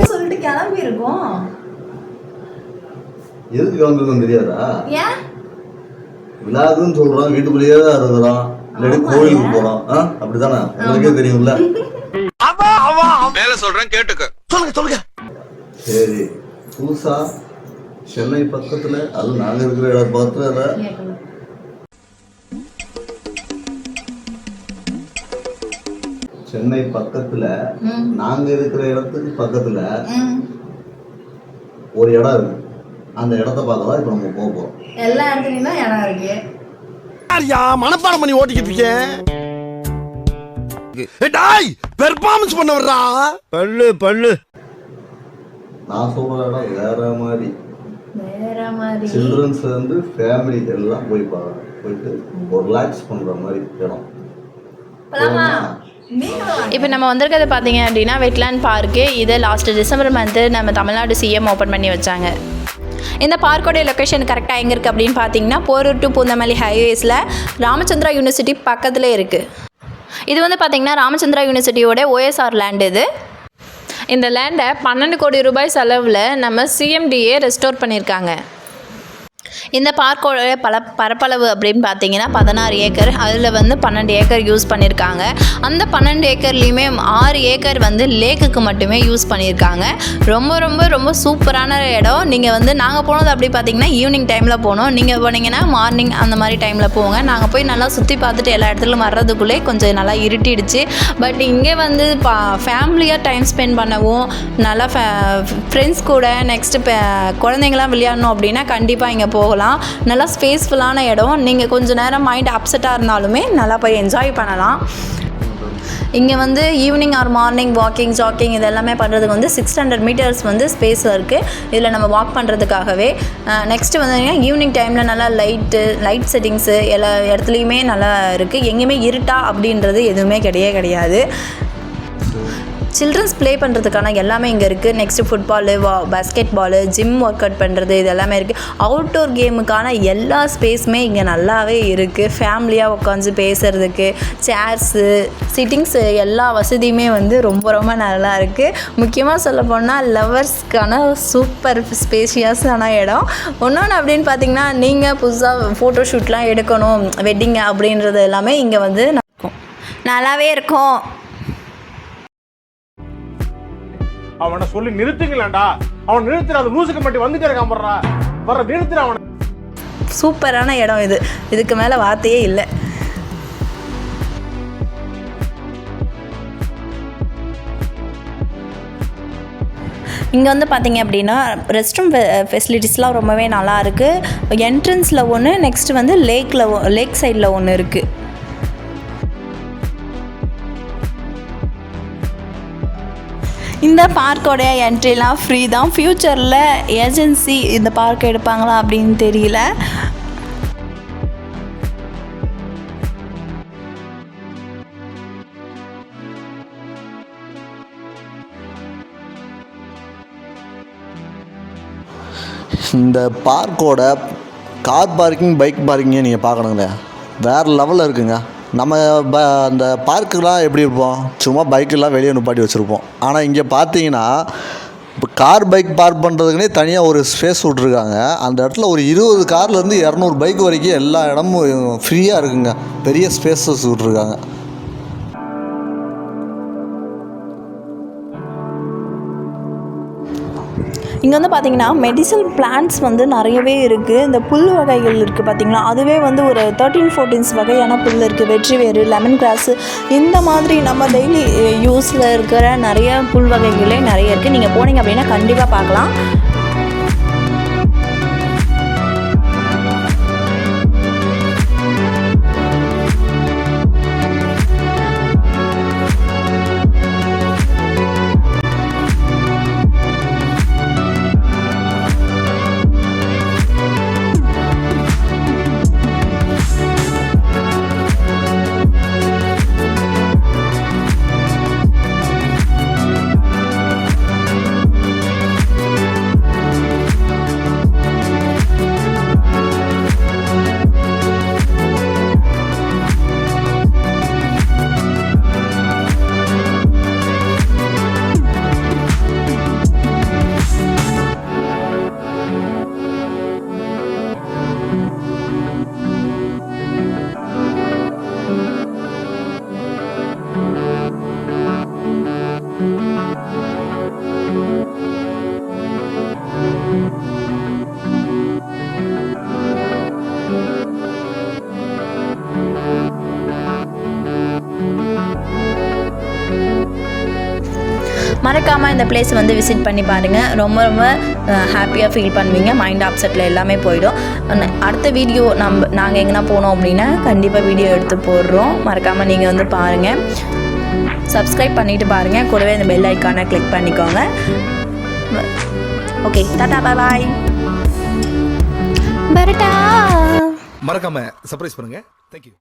சொல்லிட்டு கிளம்பி இருக்கோம். எதுக்கு கிளம்புறதுன்னு தெரியாதா? விழாதுன்னு சொல்றோம், வீட்டுக்குள்ளேயே இருக்கிறோம், இல்லாட்டி கோயிலுக்கு போறோம். அப்படித்தானே? உங்களுக்கே தெரியும்ல. மேல சொல்றேன் கேட்டுக்க. சொல்லுங்க. சரி, புதுசா சென்னை பக்கத்துல, அது நாங்க இருக்கிற இடம் பக்கத்துல, சென்னை பக்கத்துல நாங்க இருக்கிற இடத்துக்கு பக்கத்துல ஒரு இடம் இருக்கு. அந்த இடத்த பார்க்கலாம் இப்ப நம்ம போக போறோம். எல்லா இடத்துலயும் தான் இடம் இருக்கு. மனப்பாடம் பண்ணி ஓட்டிக்கிட்டு இருக்கேன். பெர்ஃபார்மன்ஸ் பண்ண வர்றா. பல்லு நான் சொல்ற இடம் வேற மாதிரி. சில்ட்ரன்ஸ்ல இருந்து ஃபேமிலி எல்லாம் போயிட்டு ஒரு ரிலாக்ஸ் பண்ற மாதிரி இடம். இப்போ நம்ம வந்திருக்கிறது பார்த்தீங்க அப்படின்னா வெட்லேண்ட் பார்க்கு. இது லாஸ்ட் டிசம்பர் மந்த்து நம்ம தமிழ்நாடு சிஎம் ஓப்பன் பண்ணி வச்சாங்க. இந்த பார்க்கோடைய லொக்கேஷன் கரெக்டாக எங்கே இருக்குது அப்படின்னு பார்த்தீங்கன்னா போரூர் டு பூந்தமல்லி ஹைவேஸில் ராமச்சந்திரா யூனிவர்சிட்டி பக்கத்தில் இருக்குது. இது வந்து பார்த்திங்கன்னா ராமச்சந்திரா யூனிவர்சிட்டியோட ஓஎஸ்ஆர் லேண்டு. இது இந்த லேண்டை 12 கோடி ரூபாய் செலவில் நம்ம சிஎம்டிஏ ரெஸ்டோர் பண்ணியிருக்காங்க. இந்த பார்க்கோட பரப்பளவு அப்படின்னு பார்த்தீங்கன்னா 16 ஏக்கர். அதில் வந்து 12 ஏக்கர் யூஸ் பண்ணியிருக்காங்க. அந்த 12 ஏக்கர்லேயுமே 6 ஏக்கர் வந்து லேக்குக்கு மட்டுமே யூஸ் பண்ணியிருக்காங்க. ரொம்ப ரொம்ப ரொம்ப சூப்பரான இடம். நீங்கள் வந்து நாங்கள் போனது அப்படி பார்த்தீங்கன்னா ஈவினிங் டைமில் போனோம். நீங்கள் போனீங்கன்னா மார்னிங் அந்த மாதிரி டைமில் போங்க. நாங்கள் போய் நல்லா சுற்றி பார்த்துட்டு எல்லா இடத்துலையும் வர்றதுக்குள்ளே கொஞ்சம் நல்லா இருட்டிடுச்சு. பட் இங்கே வந்து ஃபேமிலியாக டைம் ஸ்பெண்ட் பண்ணவும், நல்லா ஃப்ரெண்ட்ஸ் கூட நெக்ஸ்ட்டு குழந்தைங்களாம் விளையாடணும் அப்படின்னா கண்டிப்பாக இங்கே போகலாம். நல்லா ஸ்பேஸ்ஃபுல்லான இடம். நீங்கள் கொஞ்சம் நேரம் மைண்ட் அப்செட்டாக இருந்தாலுமே நல்லா போய் என்ஜாய் பண்ணலாம். இங்கே வந்து evening R morning walking jogging இது எல்லாமே பண்ணுறதுக்கு வந்து 600 மீட்டர்ஸ் வந்து ஸ்பேஸ் இருக்குது இதில் நம்ம வாக் பண்ணுறதுக்காகவே. நெக்ஸ்ட்டு வந்து ஈவினிங் டைமில் நல்லா லைட் செட்டிங்ஸு எல்லா இடத்துலையுமே நல்லா இருக்குது. எங்கேயுமே இருட்டா அப்படின்றது எதுவுமே கிடையாது. சில்ட்ரன்ஸ் ப்ளே பண்ணுறதுக்கான எல்லாமே இங்கே இருக்குது. Next football, basketball, gym work out பண்ணுறது இது எல்லாமே இருக்குது. அவுட்டோர் கேமுக்கான எல்லா ஸ்பேஸுமே இங்கே நல்லாவே இருக்குது. ஃபேமிலியாக உட்காந்து பேசுகிறதுக்கு சேர்ஸு, சிட்டிங்ஸு எல்லா வசதியுமே வந்து ரொம்ப ரொம்ப நல்லா இருக்குது. முக்கியமாக சொல்ல போனால் லவர்ஸ்க்கான சூப்பர் ஸ்பேஷியஸான இடம். ஒன்றொன்று அப்படின்னு பார்த்திங்கன்னா நீங்கள் புதுசாக ஃபோட்டோ ஷூட்லாம் எடுக்கணும் வெட்டிங் அப்படின்றது எல்லாமே இங்கே வந்து நல்லாவே இருக்கும். அவனை சொல்லி நிறுத்துங்களேன்டா. அவன் நிறுத்துற அந்த லூசுக்கு மட்டும் வந்துட்டே இருக்கான். வர்ற நிறுத்துற அவனை. சூப்பரான இடம் இது. இதுக்கு மேலே வார்த்தையே இல்லை. இங்கே வந்து பார்த்திங்க அப்படின்னா ரெஸ்ட் ரூம் ஃபெசிலிட்டிஸ்லாம் ரொம்பவே நல்லா இருக்குது. என்ட்ரன்ஸில் ஒன்று, நெக்ஸ்ட்டு வந்து லேக் சைடில் ஒன்று இருக்குது. இந்த பார்க்கோடைய என்ட்ரிலாம் ஃப்ரீ தான். ஃப்யூச்சரில் ஏஜென்சி இந்த பார்க் எடுப்பாங்களா அப்படின்னு தெரியல. இந்த பார்க்கோட கார் பார்க்கிங், பைக் பார்க்கிங்கை நீங்கள் பார்க்கணுங்க, வேறு லெவலில் இருக்குங்க. நம்ம அந்த பார்க்குலாம் எப்படி இருப்போம், சும்மா பைக்கெல்லாம் வெளியே நிப்பாட்டி வச்சுருப்போம். ஆனால் இங்கே பார்த்தீங்கன்னா இப்போ கார் பைக் பார்க் பண்ணுறதுக்குனே தனியாக ஒரு ஸ்பேஸ் விட்ருக்காங்க. அந்த இடத்துல ஒரு 20 கார்லேருந்து 200 பைக் வரைக்கும் எல்லா இடமும் ஃப்ரீயாக இருக்குங்க. பெரிய ஸ்பேஸஸ் விட்ருக்காங்க. இங்கே வந்து பார்த்திங்கன்னா மெடிசல் பிளான்ட்ஸ் வந்து நிறையவே இருக்குது. இந்த புல் வகைகள் இருக்குது பார்த்திங்களா, அதுவே வந்து ஒரு 13-14 வகையான புல் இருக்குது. வெற்றி வேறு, லெமன் கிராஸு, இந்த மாதிரி நம்ம டெய்லி யூஸில் இருக்கிற நிறைய புல் வகைகளே நிறைய இருக்குது. நீங்கள் போனீங்க அப்படின்னா கண்டிப்பாக பார்க்கலாம். மறக்காமல் இந்த பிளேஸ் வந்து விசிட் பண்ணி பாருங்கள். ரொம்ப ரொம்ப ஹாப்பியாக ஃபீல் பண்ணுவீங்க. மைண்ட் அப்செட்டில் எல்லாமே போயிடும். அடுத்த வீடியோ நாங்கள் எங்கன்னா போனோம் அப்படின்னா கண்டிப்பாக வீடியோ எடுத்து போடுறோம். மறக்காமல் நீங்கள் வந்து பாருங்கள். சப்ஸ்கிரைப் பண்ணிவிட்டு பாருங்கள். கூடவே இந்த பெல் ஐக்கானை கிளிக் பண்ணிக்கோங்க. ஓகே, டாடா, பாய் பாய். பரட்டா. மறக்காம சர்ப்ரைஸ் பண்ணுங்க. தேங்க்யூ.